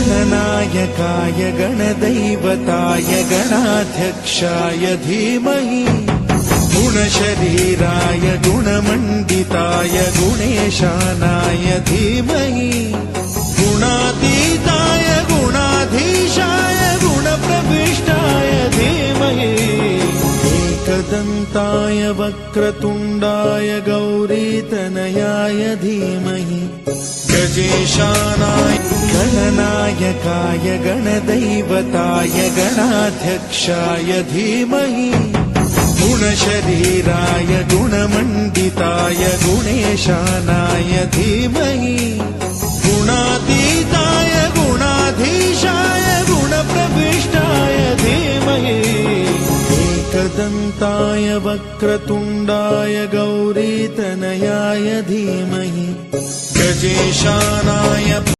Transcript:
गणनायकाय गणदैवताय गणाध्यक्षाय धीमहि गुणशरीराय गुणमण्डिताय गुणेशानाय धीमहि गुणातीताय गुणाधीशाय गुणप्रविष्टाय धीमहि एकदन्ताय वक्रतुण्डाय गौरीतनयाय धीमहि गजेशानाय गणनायकाय गणदैवताय गणाध्यक्षाय धीमहि गुणशरीराय गुणमण्डिताय गुणेशानाय धीमहि गुणातीताय गुणाधीशाय गुणप्रविष्टाय धीमहि एकदन्ताय वक्रतुण्डाय गौरीतनयाय धीमहि गजेशानाय